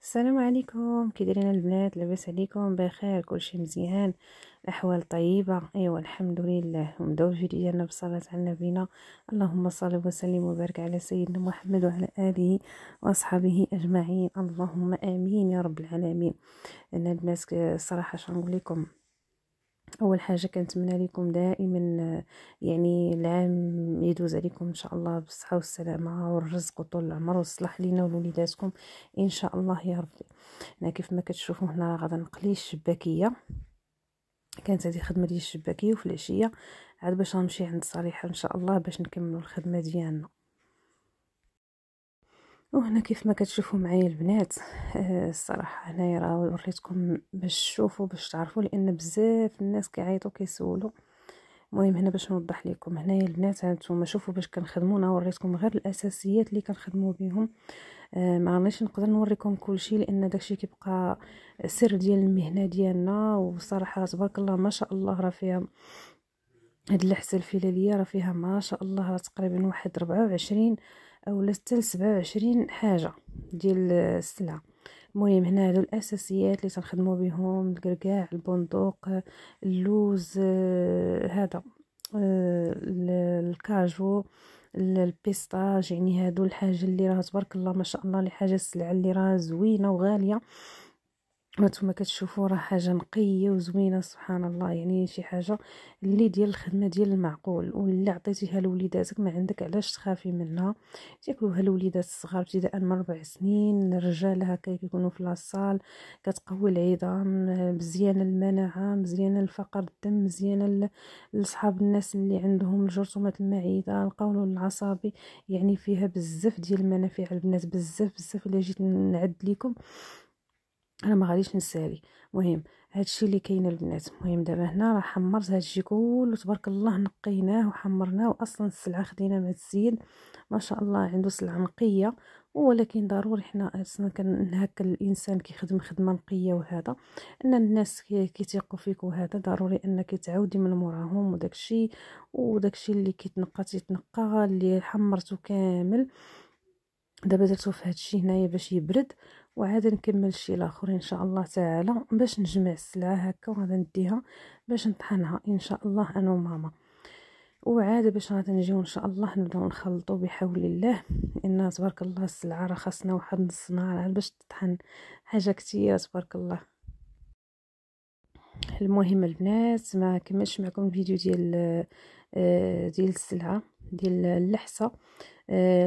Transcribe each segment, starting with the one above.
السلام عليكم، كي دايرين البنات؟ لاباس عليكم؟ بخير؟ كلشي مزيان؟ الاحوال طيبه؟ ايوا الحمد لله. ونبداو الفيديو ديالنا بالصلاه على نبينا. اللهم صل وسلم وبارك على سيدنا محمد وعلى اله واصحابه اجمعين، اللهم امين يا رب العالمين. انا البنات الصراحه شنقول لكم، اول حاجه كنتمنى لكم دائما يعني العام يدوز عليكم ان شاء الله بالصحه والسلامه والرزق وطول العمر، ويصلح لينا ولوليداتكم ان شاء الله يا ربي. هنا كيف ما كتشوفوا هنا غادا نقلي الشباكيه. كانت هذه خدمه ديال الشباكيه، وفي العشيه عاد باش غنمشي عند صالحه ان شاء الله باش نكملوا الخدمه ديالنا. وهنا كيف ما كتشوفوا معايا البنات، الصراحه هنايا راه وريتكم باش تشوفوا باش تعرفوا، لان بزاف الناس كيعيطوا كيسولوا. المهم هنا باش نوضح لكم هنايا البنات، هانتوما شوفوا باش كنخدموا. انا وريتكم غير الاساسيات اللي كنخدموا بهم. ما غنيش نقدر نوريكم كلشي لان داكشي كيبقى سر ديال المهنه ديالنا. وصراحه تبارك الله ما شاء الله راه فيها هاد اللحسه الفلاليه، راه فيها ما شاء الله راه تقريبا واحد 24 او حتى 27 حاجه ديال السلعه. المهم هنا هادو الاساسيات اللي تنخدموا بهم: الكركاع، البندق، اللوز، هذا الكاجو، البيستاج. يعني هادو الحاجه اللي راه تبارك الله ما شاء الله، لحاجه السلعه اللي راه زوينه وغاليه. وانتم كتشوفوا راه حاجه نقيه وزوينه سبحان الله. يعني شي حاجه اللي ديال الخدمه ديال المعقول، واللي عطيتيها لوليداتك ما عندك علاش تخافي منها. تاكلوها الوليدات الصغار ابتداء من 4 سنين. الرجال هكا كيكونوا في لاصال، كتقوي العظام، مزيانه المناعه، مزيانه لفقر الدم، مزيانه لصحاب الناس اللي عندهم جرثومه المعده، القولون العصبي. يعني فيها بزاف ديال المنافع البنات، بزاف بزاف. الا جيت نعد لكم انا ما غاديش نسالي. المهم هادشي اللي كاين البنات. المهم دابا هنا راه حمرت هادشي كله تبارك الله، نقيناه وحمرناه. واصلا السلعه خدينا مع السيد ما شاء الله عنده سلعه نقيه. ولكن ضروري حنا اصلا كان هكا الانسان كيخدم خدمه نقيه، وهذا ان الناس كيثيقوا فيك، وهذا ضروري انك تعاودي من موراهم. وداكشي اللي كيتنقى تيتنقى، اللي حمرته كامل دابا درتو في هادشي هنايا باش يبرد، وعاد نكمل الشيء الاخر ان شاء الله تعالى باش نجمع السلعه هكا وغادا نديها باش نطحنها ان شاء الله انا وماما. وعاد باش غادا نجيو ان شاء الله نبداو نخلطوا بحول الله، لان تبارك الله السلعه راه خاصنا واحد نص نهار عاد باش تطحن. حاجه كتيره تبارك الله. المهم البنات ما كملش معكم الفيديو ديال السلعه ديال اللحسه،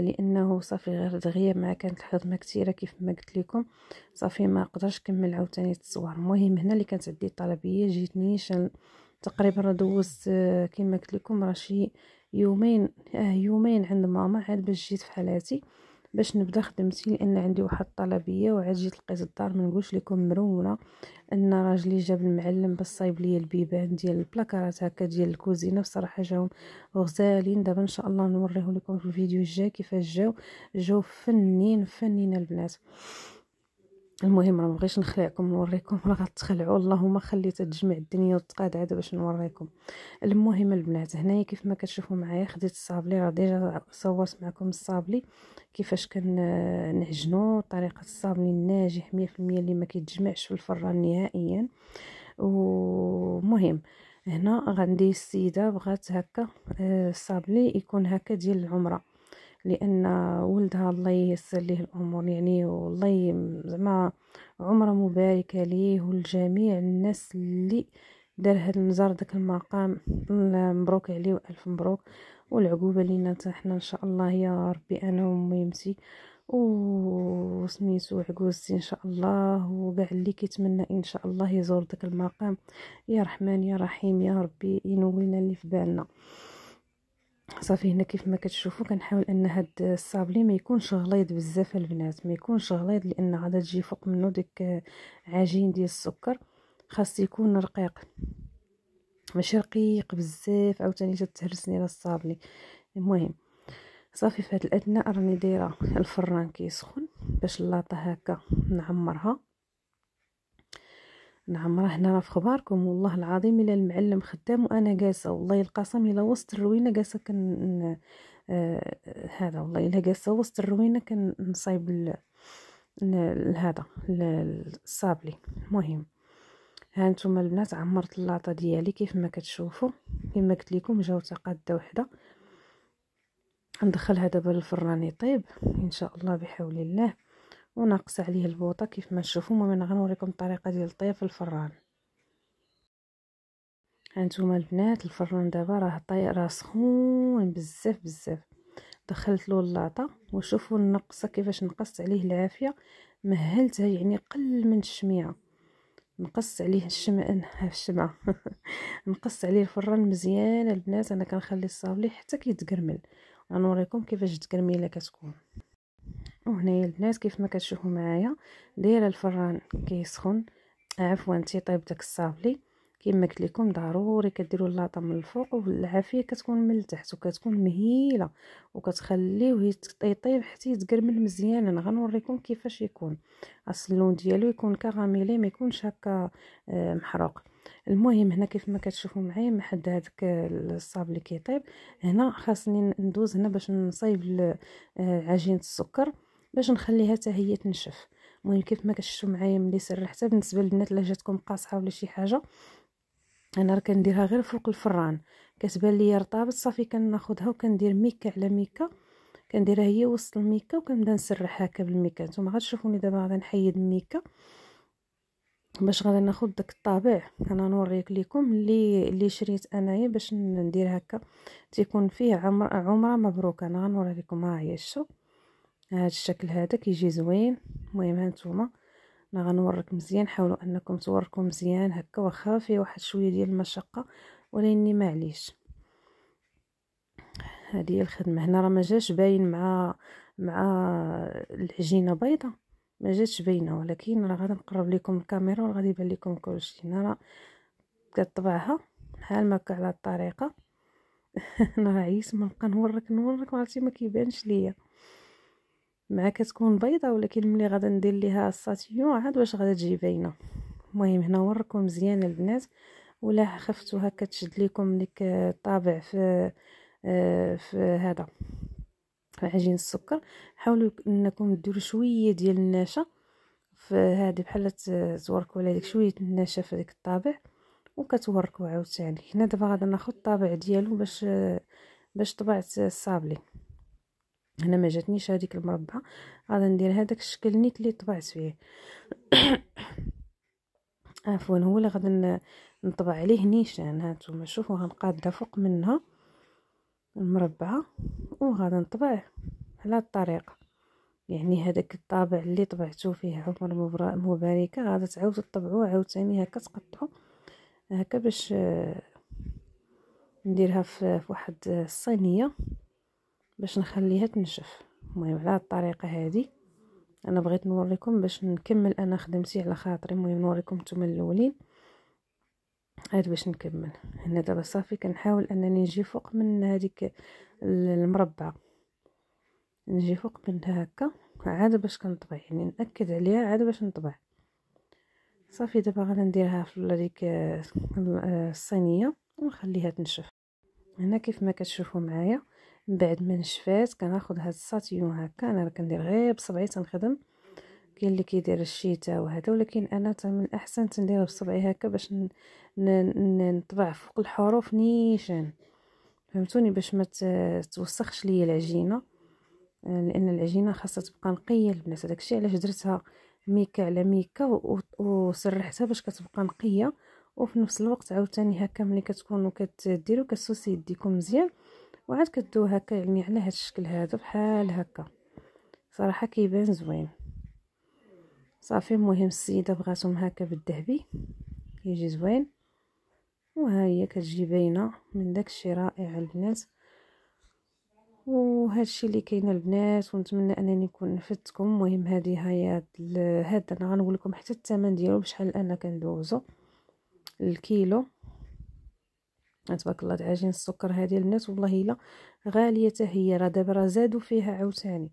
لانه صافي غير دغيا ما كانت الخدمه كثيره كيف ما قلت لكم. صافي ما قدرش نكمل عاوتاني التصوير. المهم هنا اللي كانت عندي طلبيه جيتني تقريبا راه دوزت، كما قلت لكم راه شي يومين، يومين عند ماما عاد باش جيت في حالاتي باش نبدا خدمتي، لان عندي واحد الطلبيه. وعاد جيت لقيت الدار ما نقولش لكم مرونه، ان راجلي جاب المعلم باش صايب لي البيبان ديال البلاكارات هكا ديال الكوزينه. بصراحه جاهم غزالين. دابا ان شاء الله نوريه لكم في الفيديو الجاي كيفاش جاو فنين فنين البنات. المهم راه مبغيش نخلعكم نوريكم، راه غتخلعوا. اللهم خلي تتجمع الدنيا وتقاد عاد باش نوريكم. المهم البنات هنايا كيف ما كتشوفوا معايا خديت الصابلي، راه ديجا صورت معكم الصابلي كيفاش كنعجنوا. طريقه الصابلي الناجح 100% اللي ما كيتجمعش في الفران نهائيا. ومهم هنا عندي السيده بغات هكا الصابلي يكون هكا ديال العمره، لان ولدها الله ييسر ليه الامور يعني، والله زعما عمره مباركه ليه ولجميع الناس اللي دار هذا المزار داك المقام. مبروك عليه والف مبروك، والعقوبه لينا حتى حنا ان شاء الله يا ربي، انا وميمتي وسميتو عكوزتي ان شاء الله. وكاع اللي كيتمنى ان شاء الله يزور داك المقام، يا رحمن يا رحيم يا ربي ينولنا اللي في بالنا. صافي هنا كيف ما كتشوفوا كنحاول ان هاد الصابلي ما يكونش غليظ بزاف البنات، ما يكونش غليظ، لان غادا تجي فوق منه ديك عجين ديال السكر. خاص يكون رقيق، ماشي رقيق بزاف عاوتاني تتهرسني الصابلي. المهم صافي في هاد الاثناء راني دايره الفران كيسخن باش اللاطه هكا نعمره هنا. راه في خباركم والله العظيم الا المعلم خدام وانا جالسه، والله القسم الا وسط الروينه جالسه هذا والله الا جالسه وسط الروينه كنصايب هذا الصابلي. المهم ها نتوما البنات عمرت اللاطه ديالي كيف ما كتشوفوا. كما قلت لكم جاوته قاده وحده. ندخلها دابا للفران يطيب ان شاء الله بحول الله، وناقص عليه البوطه كيف ما تشوفوا. المهم غنوريكم الطريقه ديال الطياب في الفران. هانتوما البنات الفران دابا راه سخون بزاف بزاف. دخلت له اللاطه وشوفوا النقصه كيفاش نقصت عليه العافيه. مهلتها يعني قل من الشميعه. نقصت عليه الشمعه نقصت عليه الفران مزيان البنات. انا كنخلي الصابلي حتى كيتقرمل. غنوريكم كيفاش تقرميله كتكون. وهنايا البنات كيف ما كتشوفوا معايا دايره الفران كيسخن، عفوا تيطيب داك الصابلي. كما قلت لكم ضروري كديروا اللاطه من الفوق والعافيه كتكون من التحت، وكتكون مهيله، وكتخليوه يطيب حتى يتقرمل مزيان. انا غنوريكم كيفاش يكون. اصل اللون ديالو يكون كراميلي، ما يكونش هكا محروق. المهم هنا كيف ما كتشوفوا معايا ما حد هذاك الصابلي كيطيب. هنا خاصني ندوز هنا باش نصايب عجينه السكر باش نخليها حتى هي تنشف. المهم كيف ما كتشوفوا معايا ملي سرحتها، بالنسبه للبنات الا جاتكم قاصحه ولا شي حاجه انا راه كنديرها غير فوق الفران. كتبان لي رطابه صافي كناخذها وكندير ميكه على ميكه، كنديرها هي وسط الميكه وكنبدا نسرح هكا بالميكه. نتوما غتشوفوني دابا غادي نحيد الميكه باش غادي ناخذ داك الطابع. انا نوريك لكم اللي شريت انايا باش ندير هكا تيكون فيه عمره مبروكه. انا غنوري لكم. ها هي شو هذا الشكل هذا كيجي زوين. المهم هانتوما انا غنوريك مزيان. حاولوا انكم توركم مزيان هكا، واخا فيه واحد شويه ديال المشقه ولكن معليش. هذه هي الخدمه. هنا راه ما جاش باين مع العجينه بيضه، ما جاتش باينه، ولكن راه غادي نقرب لكم الكاميرا وغادي يبان لكم كلشي. هنا راه كطبعها بحال ما هكا على الطريقه انا راه عييت ما نبقى نورك عرفتي ما كيبانش ليا مع كتكون بيضه، ولكن ملي غادا ندير ليها الساتيون عاد واش غادا تجي باينه. المهم هنا وركم مزيان البنات. ولا خفتو هكا تشد لكم ديك الطابع في هذا في عجين السكر، حاولوا انكم ديروا شويه ديال النشا في هذه بحال توركوا على ديك شويه النشا في ديك الطابع وكتوركوا عاوتاني. هنا دابا غادا ناخذ الطابع ديالو باش طبعت الصابلي. هنا ما جاتنيش هذيك المربعه، غادا ندير هذاك الشكل نيت اللي طبعت فيه عفوا هو اللي غادا نطبع عليه نيشان. هانتوما شوفوا غنقادها فوق منها المربعه وغادا نطبع على الطريقه. يعني هذاك الطابع اللي طبعتو فيه عمر مباركه غادا تعاودوا تطبعوه عاوتاني هكا تقطعوا هكا باش نديرها في واحد الصينيه باش نخليها تنشف. المهم على الطريقه هذه انا بغيت نوريكم باش نكمل انا خدمتي على خاطري. المهم نوريكم نتوما الاولين عاد باش نكمل. هنا دابا صافي كنحاول انني نجي فوق من هذيك المربعه، نجي فوق منها هكا عاد باش كنطبع، يعني ناكد عليها عاد باش نطبع. صافي دابا غادي نديرها في هذيك الصينيه ونخليها تنشف. هنا كيف ما كتشوفوا معايا من بعد ما نشفات كناخذ هاد الساتيون هكا. انا كندير غير بصبعي تنخدم، كاين اللي كيدير الشيته وهذا، ولكن انا من الاحسن تنديرها بصبعي هكا باش نطبع فوق الحروف نيشان، فهمتوني، باش ما توسخش ليا العجينه، لان العجينه خاصها تبقى نقيه البنات. داكشي علاش درتها ميكه على ميكه وسرحتها باش كتبقى نقيه. وفي نفس الوقت عاوتاني هكا ملي كتكونوا كديروا كتسوسي يديكم مزيان وعاد كدو هكا يعني على هذا الشكل هذا بحال هكا صراحه كيبان زوين. صافي المهم السيده بغاتهم هكا بالذهبي يجي زوين، وها هي كتجي باينه من داكشي رائع البنات. وهذا الشيء اللي كاين البنات، ونتمنى انني نكون نفدتكم. المهم هذه هي هذا انا غنقول لكم حتى الثمن ديالو بشحال انا كندوزو الكيلو. تبارك الله عجين السكر هذه البنات والله الا غاليه حتى هي، راه دابا راه زادوا فيها عاوتاني.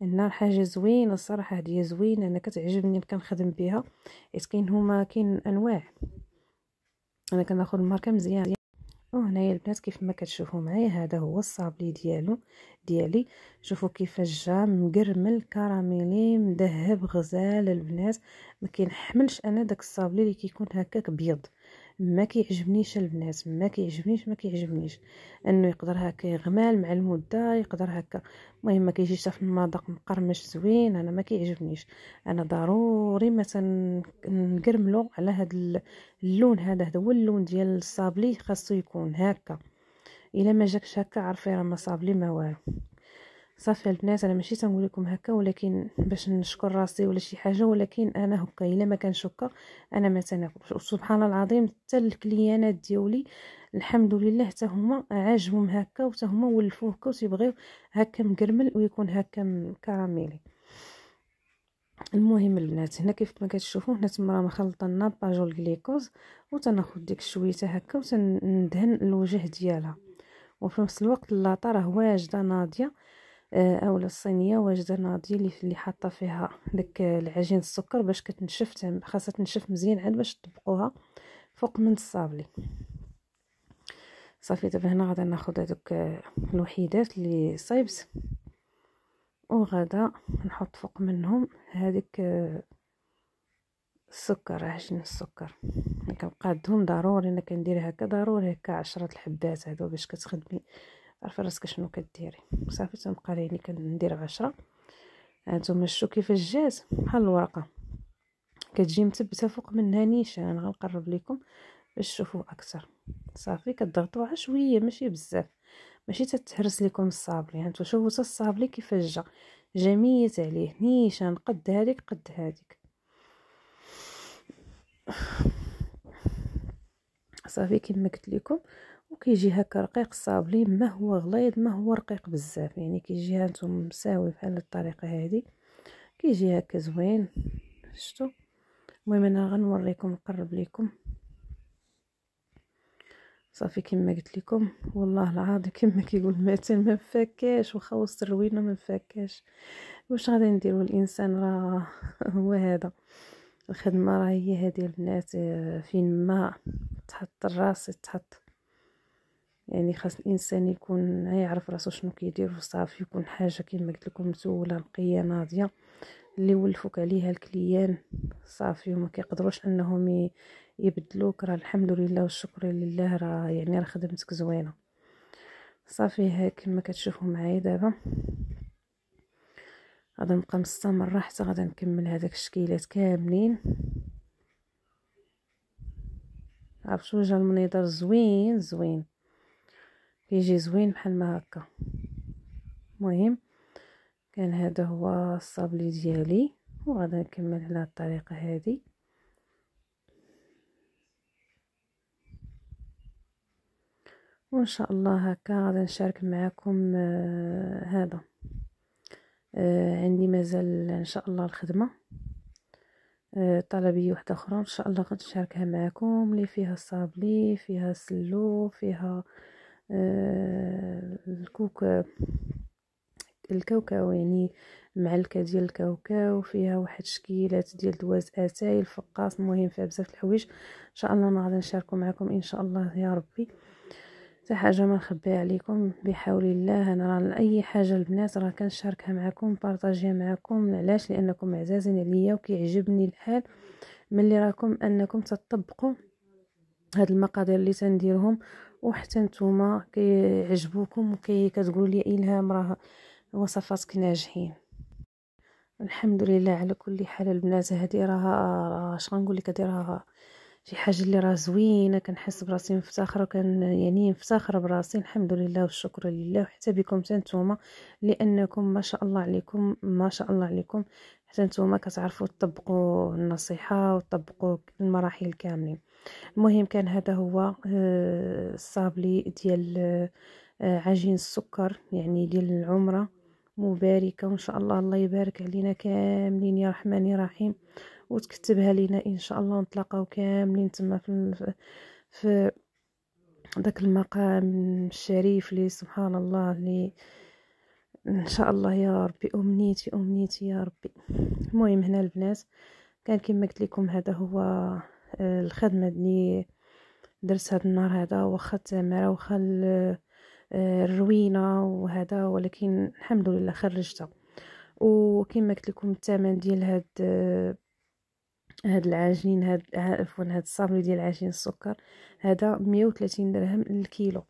انها حاجه زوينه الصراحه، هذه زوينه انا كتعجبني كنخدم بها حيت كاين انواع. انا كناخذ الماركه مزيان. وهنايا البنات كيف ما كتشوفوا معايا هذا هو الصابلي ديالي. شوفوا كيفاش جا مقرمل كراميلي مذهب غزال البنات. ما كينحملش انا داك الصابلي اللي كيكون هكاك بيض، ما كيعجبنيش البنات، ما كيعجبنيش انه يقدر هكا يغمال مع المده، يقدر هكا. المهم ما كيجيش حتى في المذاق مقرمش زوين، انا ما كيعجبنيش. انا ضروري مثلا نقرملو على هذا اللون، هذا هو اللون ديال الصابلي خاصو يكون هكا. الا ما جاكش هكا عرفي راه ما صابلي ما والو. صافي البنات، انا ماشي تنقول لكم هكا ولكن باش نشكر راسي ولا شي حاجه، ولكن انا هكا الا ما كانش هكا انا ما تناكلش. سبحان الله العظيم حتى الكليانات ديولي الحمد لله حتى هما عاجبهم هكا، وحتى هما ولفوه هكا وتيبغيو هكا مقرمل ويكون هكا كراميلي. المهم البنات، هنا كيف ما كتشوفوا هنا تما راه مخلطه لنا باجول الجليكوز، وتناخذ ديك شويته هكا وتندهن الوجه ديالها. وفي نفس الوقت اللاطه راه واجده ناضيه، اولا الصينيه واجده ناضيه اللي حاطه فيها داك العجين السكر باش كتنشف، خاصها تنشف مزيان عاد باش تطبقوها فوق من الصابلي. صافي دابا هنا غادي ناخذ هذوك الوحيدات اللي صايبت، وغادا نحط فوق منهم هذيك السكر، عجين السكر. كنقادهم ضروري، انا كندير هكا ضروري هكا 10 الحبات هادو باش كتخدمي عارفه راسك شنو كديري. صافي تنبقى لي كندير 10. هانتوما شفتوا كيفاش جات بحال الورقه، كتجي مثبته فوق منها نيشان. غنقرب لكم باش تشوفوا اكثر. صافي كتضغطوها شويه ماشي بزاف، ماشي تتهرس لكم الصابلي. هانتو شوفوا حتى الصابلي كيفاش جا ميت عليه نيشان، قد هذيك قد هذيك. صافي كما قلت لكم، وكيجي هكا رقيق الصابلي، ما هو غليظ ما هو رقيق بزاف، يعني كيجي هانتوما مساوي بحال الطريقه هذه، كيجي هكا زوين. شفتوا؟ المهم انا غنوريكم نقرب لكم. صافي كما قلت لكم والله العظيم كما كيقول المثل ما مفكاش، واخا وسط الروينه ما مفكاش. واش غادي نديروا الانسان راه هو هذا. الخدمه راه هي هذه البنات، فين ما تحط الراس تحط. يعني خاص الانسان يكون يعرف راسو شنو كيدير وصافي، يكون حاجه كما قلت لكم مسوله نقيه ناضيه اللي ولفوك عليها الكليان صافي، وما كيقدروش انهم يبدلوك. راه الحمد لله والشكر لله، راه يعني راه خدمتك زوينه. صافي هاك كما كتشوفوا معايا دابا غادي نبقى مستمره حتى غادي نكمل هذاك الشكيلات كاملين. عرفتوا جا المنيضر زوين زوين، كيجي زوين بحال ما هكا. المهم كان هذا هو الصابلي ديالي، وغادي نكمل على الطريقه هذه. وان شاء الله هكا غادي نشارك معكم هذا. عندي مازال ان شاء الله الخدمه، طلبيه واحده اخرى ان شاء الله غادي نشاركها معكم، اللي فيها الصابلي، فيها السلو، فيها الكاوكاو، يعني معلكه ديال الكاوكاو، فيها واحد شكيلات ديال دواز اتاي الفقاص. المهم فيها بزاف الحوايج ان شاء الله انا غادي نشاركو معكم ان شاء الله يا ربي. حتى حاجه ما نخبيها عليكم بحول الله. انا راه اي حاجه البنات راه كنشاركها معكم، بارطاجيها معكم. علاش؟ لانكم عزازين عليا وكيعجبني الحال ملي راكم انكم تطبقوا هاد المقادير اللي تنديرهم، وحتى نتوما كيعجبوكم كتقولوا لي الهام راه وصفاتك ناجحين. الحمد لله على كل حال البنات. هذه راه اش غنقول لك، هذه راه شي حاجه اللي راه زوينه، كنحس براسي مفتخره، كان يعني مفتخره براسي. الحمد لله والشكر لله، وحتى بكم نتوما لانكم ما شاء الله عليكم ما شاء الله عليكم، حتى نتوما كتعرفوا تطبقوا النصيحه وتطبقوا المراحل كاملين. المهم كان هذا هو الصابلي ديال عجين السكر، يعني ديال العمره مباركه، وان شاء الله الله يبارك علينا كاملين يا رحمن يا رحيم، وتكتبها لينا ان شاء الله، ونتلاقاو كاملين تما في داك المقام الشريف اللي سبحان الله، اللي ان شاء الله يا ربي امنيتي امنيتي يا ربي. المهم هنا البنات كان كما قلت لكم هذا هو الخدمه اللي درت هذا النهار هذا. واخا التماره واخا الروينه وهذا، ولكن الحمد لله خرجتها. وكما قلت لكم الثمن ديال هاد العجين، عفوا هاد الصابلي ديال عجين السكر هذا 130 درهم للكيلو.